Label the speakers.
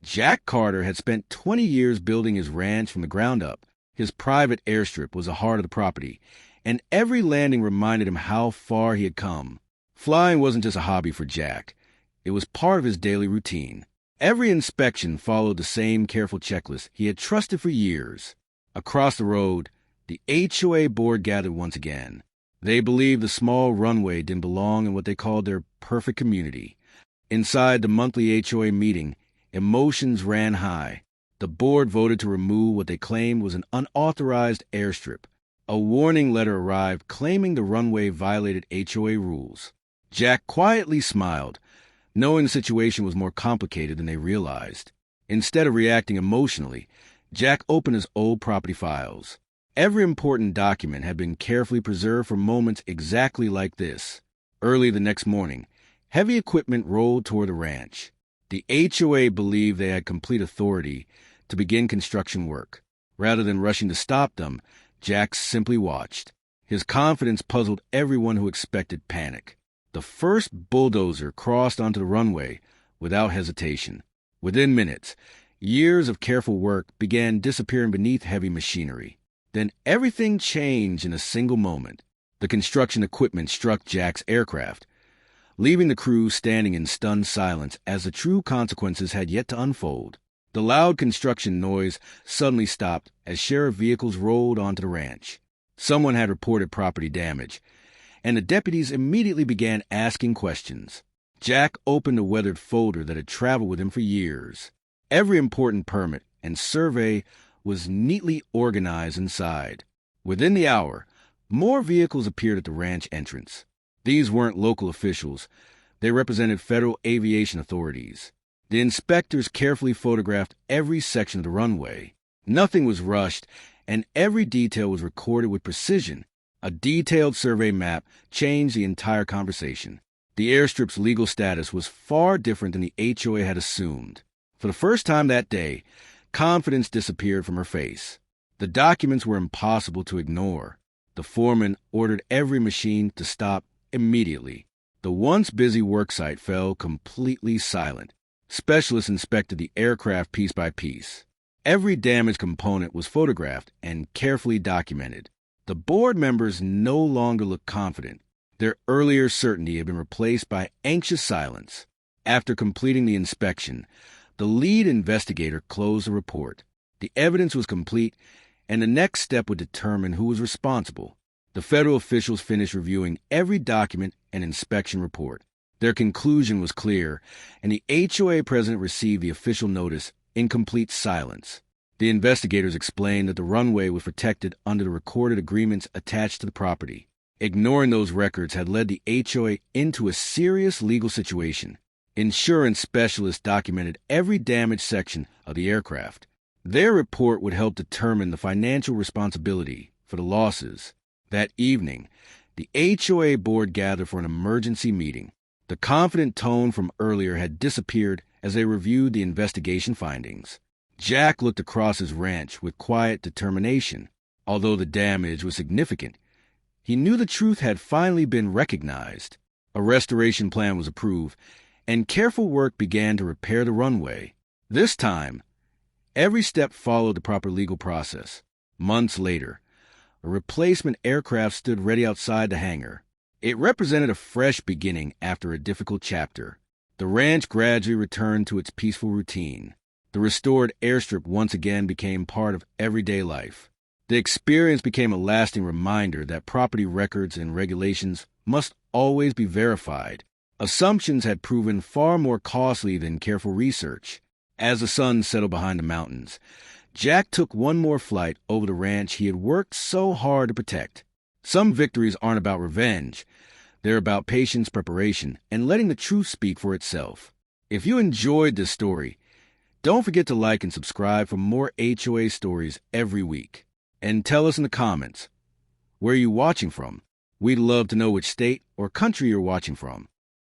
Speaker 1: Jack Carter had spent 20 years building his ranch from the ground up. His private airstrip was the heart of the property, and every landing reminded him how far he had come. Flying wasn't just a hobby for Jack. It was part of his daily routine. Every inspection followed the same careful checklist he had trusted for years. Across the road, the HOA board gathered once again. They believed the small runway didn't belong in what they called their perfect community. Inside the monthly HOA meeting, emotions ran high. The board voted to remove what they claimed was an unauthorized airstrip. A warning letter arrived claiming the runway violated HOA rules. Jack quietly smiled, knowing the situation was more complicated than they realized. Instead of reacting emotionally, Jack opened his old property files. Every important document had been carefully preserved for moments exactly like this. Early the next morning, heavy equipment rolled toward the ranch. The HOA believed they had complete authority to begin construction work. Rather than rushing to stop them, Jack simply watched. His confidence puzzled everyone who expected panic. The first bulldozer crossed onto the runway without hesitation. Within minutes, years of careful work began disappearing beneath heavy machinery. Then everything changed in a single moment. The construction equipment struck Jack's aircraft, leaving the crew standing in stunned silence as the true consequences had yet to unfold. The loud construction noise suddenly stopped as sheriff vehicles rolled onto the ranch. Someone had reported property damage, and the deputies immediately began asking questions. Jack opened a weathered folder that had traveled with him for years. Every important permit and survey was neatly organized inside. Within the hour, more vehicles appeared at the ranch entrance. These weren't local officials. They represented federal aviation authorities. The inspectors carefully photographed every section of the runway. Nothing was rushed, and every detail was recorded with precision. A detailed survey map changed the entire conversation. The airstrip's legal status was far different than the HOA had assumed. For the first time that day, confidence disappeared from her face. The documents were impossible to ignore. The foreman ordered every machine to stop immediately. The once busy worksite fell completely silent. Specialists inspected the aircraft piece by piece. Every damaged component was photographed and carefully documented. The board members no longer looked confident. Their earlier certainty had been replaced by anxious silence. After completing the inspection, the lead investigator closed the report. The evidence was complete, and the next step would determine who was responsible. The federal officials finished reviewing every document and inspection report. Their conclusion was clear, and the HOA president received the official notice in complete silence. The investigators explained that the runway was protected under the recorded agreements attached to the property. Ignoring those records had led the HOA into a serious legal situation. Insurance specialists documented every damaged section of the aircraft. Their report would help determine the financial responsibility for the losses. That evening, the HOA board gathered for an emergency meeting. The confident tone from earlier had disappeared as they reviewed the investigation findings. Jack looked across his ranch with quiet determination. Although the damage was significant, he knew the truth had finally been recognized. A restoration plan was approved, and careful work began to repair the runway. This time, every step followed the proper legal process. Months later, a replacement aircraft stood ready outside the hangar. It represented a fresh beginning after a difficult chapter. The ranch gradually returned to its peaceful routine. The restored airstrip once again became part of everyday life. The experience became a lasting reminder that property records and regulations must always be verified. Assumptions had proven far more costly than careful research. As the sun settled behind the mountains, Jack took one more flight over the ranch he had worked so hard to protect. Some victories aren't about revenge. They're about patience, preparation, and letting the truth speak for itself. If you enjoyed this story, don't forget to like and subscribe for more HOA stories every week. And tell us in the comments, where are you watching from? We'd love to know which state or country you're watching from.